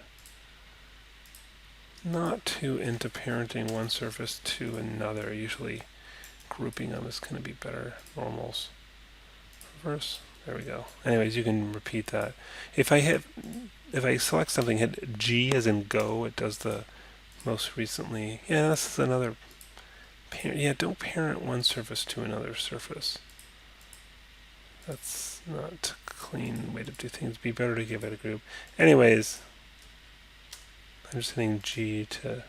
Not too into parenting one surface to another. Usually grouping them is going to be better. Normals. Reverse. There we go. Anyways, you can repeat that. If I select something, hit G as in go, it does the most recently. Yeah, this is another parent. Yeah, don't parent one surface to another surface. That's not a clean way to do things. Be better to give it a group. Anyways, I'm just hitting G to.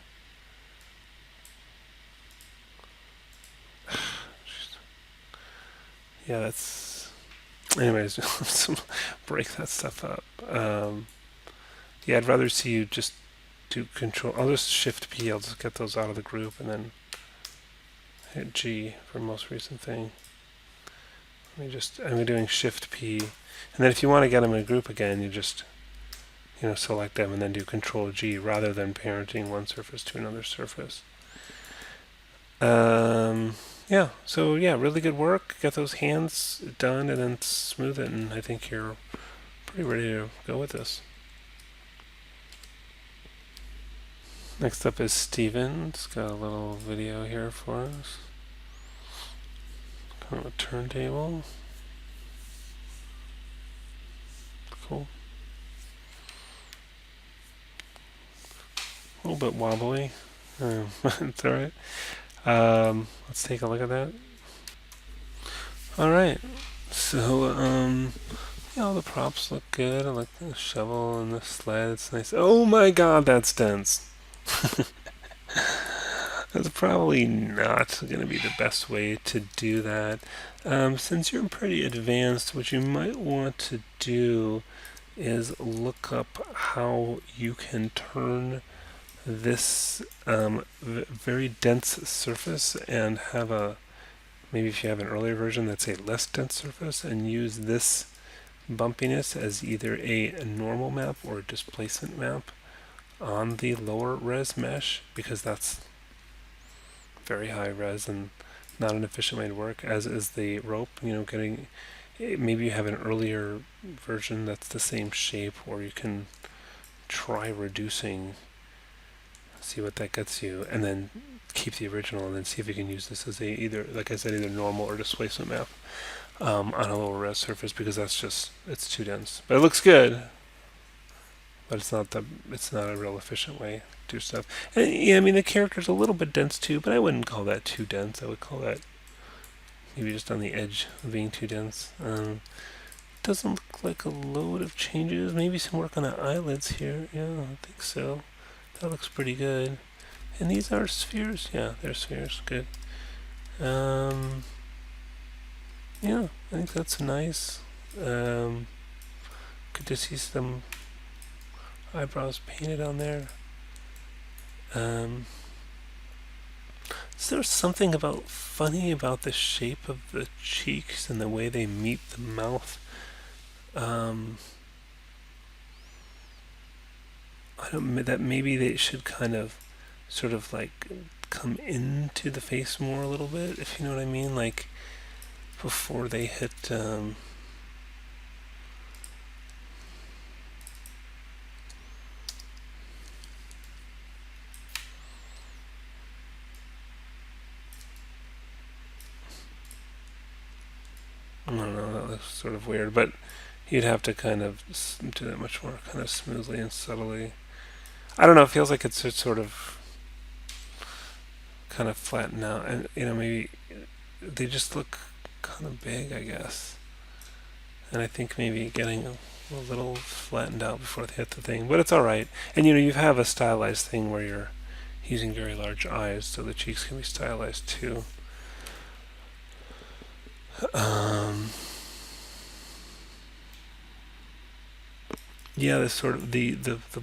Yeah, that's. Anyways, break that stuff up. Yeah, I'd rather see you just do control. I'll just shift P. I'll just get those out of the group and then hit G for most recent thing. I'm doing shift P. And then if you want to get them in a group again, you just, select them and then do control G rather than parenting one surface to another surface. Yeah, so yeah, really good work. Get those hands done and then smooth it, and I think you're pretty ready to go with this. Next up is Steven. He's got a little video here for us. Kind of a turntable. Cool. A little bit wobbly. It's alright. Let's take a look at that. Alright. So, all the props look good. I like the shovel and the sled. It's nice. Oh my god, that's dense. That's probably not going to be the best way to do that. Since you're pretty advanced, what you might want to do is look up how you can turn this very dense surface and have maybe if you have an earlier version that's a less dense surface, and use this bumpiness as either a normal map or a displacement map on the lower res mesh, because that's very high res and not an efficient way to work, as is the rope. Maybe you have an earlier version that's the same shape, or you can try reducing, see what that gets you, and then keep the original, and then see if you can use this as either normal or displacement map on a lower res surface, because it's too dense. But it looks good, but it's not a real efficient way to do stuff. And yeah, the character's a little bit dense too, but I wouldn't call that too dense. I would call that maybe just on the edge of being too dense. Doesn't look like a load of changes. Maybe some work on the eyelids here. Yeah, I think so. That looks pretty good. And these are spheres. Yeah, they're spheres. Good. Yeah, I think that's nice. Good to see some eyebrows painted on there. Is there something funny about the shape of the cheeks and the way they meet the mouth? That maybe they should kind of sort of like come into the face more a little bit, if you know what I mean, like before they hit I don't know, that looks sort of weird, but you'd have to kind of do that much more kind of smoothly and subtly. I don't know, it feels like it's sort of kind of flatten out, and maybe they just look kind of big, I guess. And I think maybe getting a little flattened out before they hit the thing, but it's all right. And you have a stylized thing where you're using very large eyes, so the cheeks can be stylized too. Yeah, this sort of the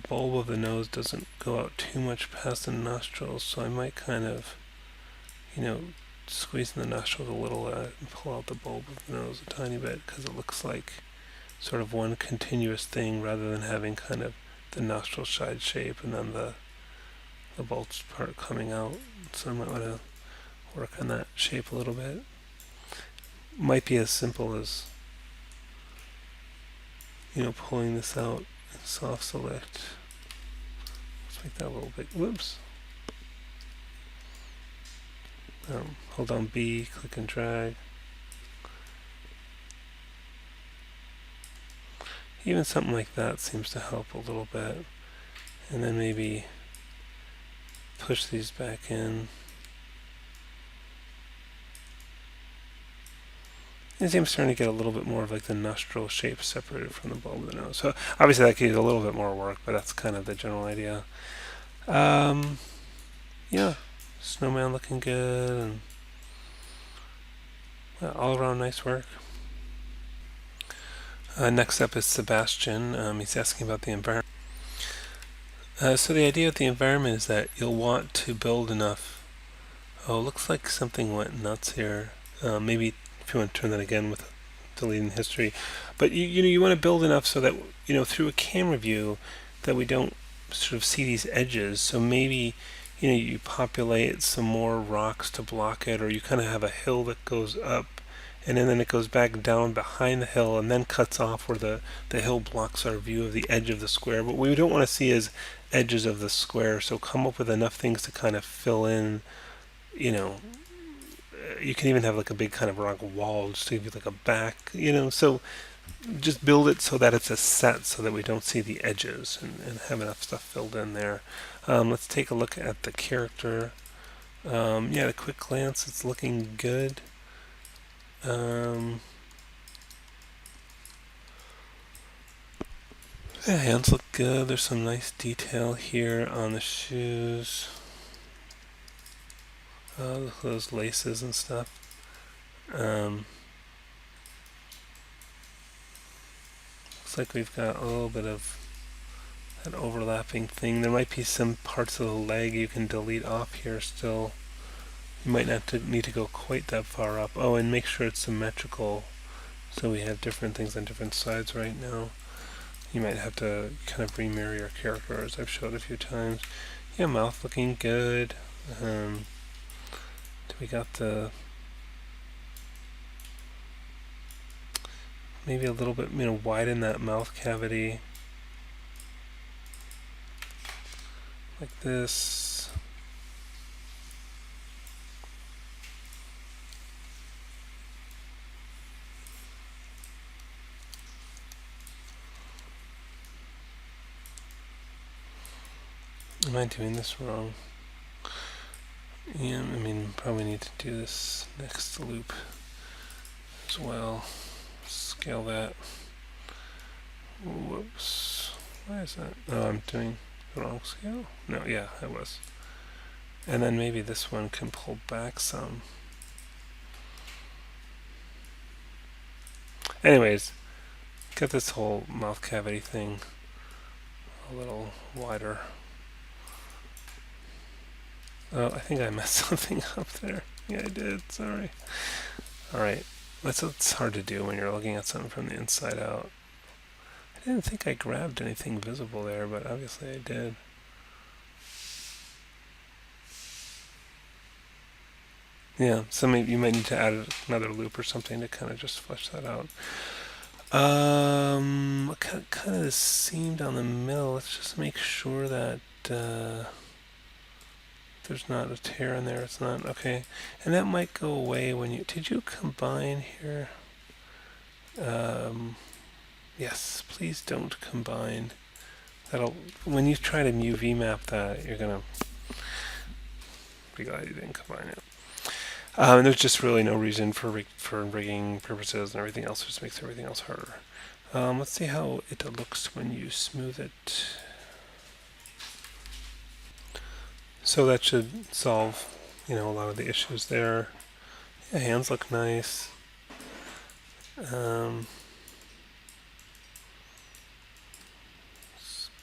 bulb of the nose doesn't go out too much past the nostrils, so I might kind of, squeeze in the nostrils a little and pull out the bulb of the nose a tiny bit, because it looks like sort of one continuous thing rather than having kind of the nostril side shape and then the bulge part coming out. So I might want to work on that shape a little bit. Might be as simple as pulling this out and soft select. Let's make that a little bit. Whoops. Hold down B, click and drag. Even something like that seems to help a little bit. And then maybe push these back in. It seems starting to get a little bit more of like the nostril shape separated from the bulb of the nose. So obviously that could use a little bit more work, but that's kind of the general idea. Yeah, snowman looking good, and all around nice work. Next up is Sebastian. He's asking about the environment. So the idea with the environment is that you'll want to build enough. Oh, looks like something went nuts here. Maybe if you want to turn that again with deleting history. But you want to build enough so that through a camera view that we don't sort of see these edges. So maybe you populate some more rocks to block it, or you kind of have a hill that goes up, and then it goes back down behind the hill and then cuts off where the hill blocks our view of the edge of the square. But what we don't want to see is edges of the square, so come up with enough things to kind of fill in. You can even have like a big kind of rock wall just to give you like a back, so just build it so that it's a set so that we don't see the edges, and have enough stuff filled in there. Let's take a look at the character. At a quick glance, it's looking good. The hands look good. There's some nice detail here on the shoes. Look at those laces and stuff. Looks like we've got a little bit of that overlapping thing. There might be some parts of the leg you can delete off here still. You might not need to go quite that far up. Oh, and make sure it's symmetrical. So we have different things on different sides right now. You might have to kind of remirror your character, as I've showed a few times. Yeah, mouth looking good. We got the maybe a little bit, widen that mouth cavity like this. Am I doing this wrong? Yeah, probably need to do this next loop as well. Scale that. Whoops. Why is that? Oh, I'm doing the wrong scale? No, yeah, I was. And then maybe this one can pull back some. Anyways, get this whole mouth cavity thing a little wider. Oh, I think I messed something up there. Yeah, I did. Sorry. Alright. It's hard to do when you're looking at something from the inside out. I didn't think I grabbed anything visible there, but obviously I did. Yeah, so maybe you might need to add another loop or something to kind of just flesh that out. Kind of the seam down the middle. Let's just make sure that there's not a tear in there. It's not okay, and that might go away when you. Did you combine here? Yes. Please don't combine. When you try to UV map that, you're gonna be glad you didn't combine it. And there's just really no reason for rigging purposes and everything else. It just makes everything else harder. Let's see how it looks when you smooth it. So that should solve, a lot of the issues there. Yeah, hands look nice.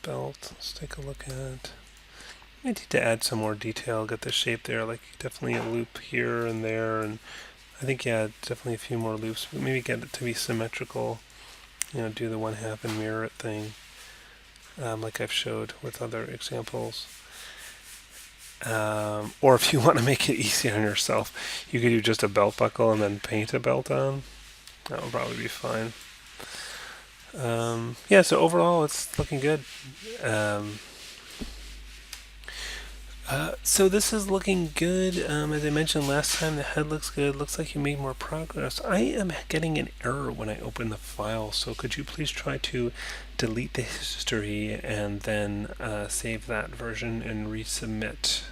Belt, let's take a look at. I need to add some more detail, get the shape there, like definitely a loop here and there, and I think, definitely a few more loops, but maybe get it to be symmetrical, do the 1/2 and mirror it thing, like I've showed with other examples. Or if you want to make it easy on yourself, you could do just a belt buckle and then paint a belt on. That will probably be fine. So overall it's looking good. So this is looking good. As I mentioned last time, the head looks good. Looks like you made more progress. I am getting an error when I open the file, so could you please try to delete the history and then save that version and resubmit?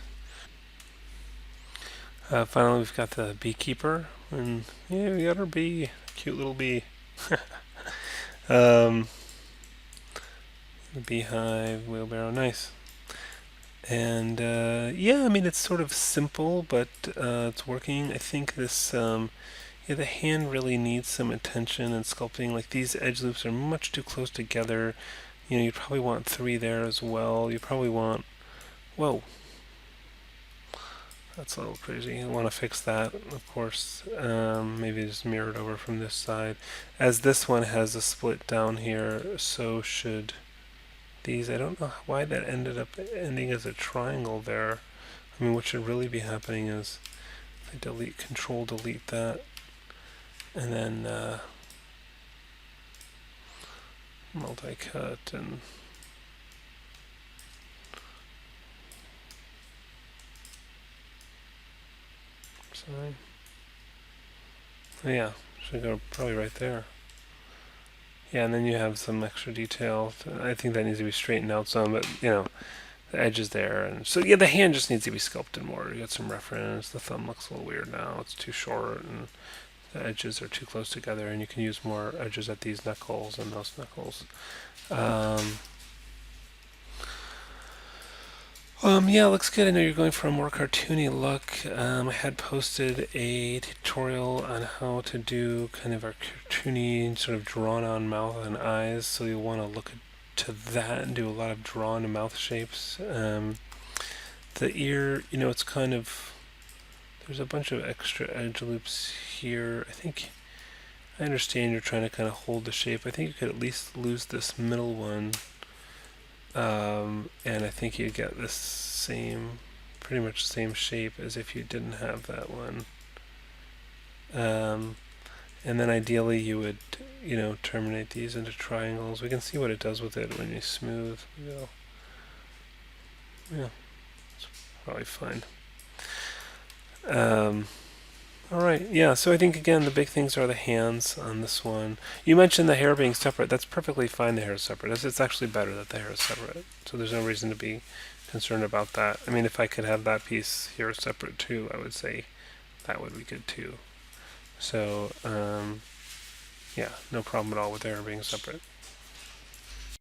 Finally, we've got the beekeeper, and yeah, we got our bee, cute little bee. um, the beehive, wheelbarrow, nice. And yeah, I mean it's sort of simple, but it's working. I think this, yeah, the hand really needs some attention and sculpting. Like these edge loops are much too close together. You know, you probably want three there as well. You probably want, whoa, that's a little crazy. You want to fix that, of course. Maybe just mirror it over from this side. As this one has a split down here, so should these. I don't know why that ended up ending as a triangle there. I mean, what should really be happening is I delete, control delete that, and then multi-cut and sorry. Oh, yeah, should go probably right there. Yeah, and then you have some extra detail. I think that needs to be straightened out some, but you know, the edge is there, and so yeah, the hand just needs to be sculpted more. You got some reference. The thumb looks a little weird now; it's too short, and the edges are too close together. And you can use more edges at these knuckles and those knuckles. Um, yeah, looks good. I know you're going for a more cartoony look. I had posted a tutorial on how to do kind of a cartoony, sort of drawn-on mouth and eyes. So you'll want to look to that and do a lot of drawn mouth shapes. The ear, you know, it's kind of there's a bunch of extra edge loops here. I think I understand you're trying to kind of hold the shape. I think you could at least lose this middle one, and I think you get this same, pretty much same shape as if you didn't have that one. Um, and then ideally you would, you know, terminate these into triangles. We can see what it does with it when you smooth. You know, yeah, it's probably fine. Um, all right, yeah. So I think again the big things are the hands on this one. You mentioned the hair being separate. That's perfectly fine. The hair is separate. It's actually better that the hair is separate. So there's no reason to be concerned about that. I mean, if I could have that piece here separate too, I would say that would be good too. So yeah, no problem at all with the hair being separate.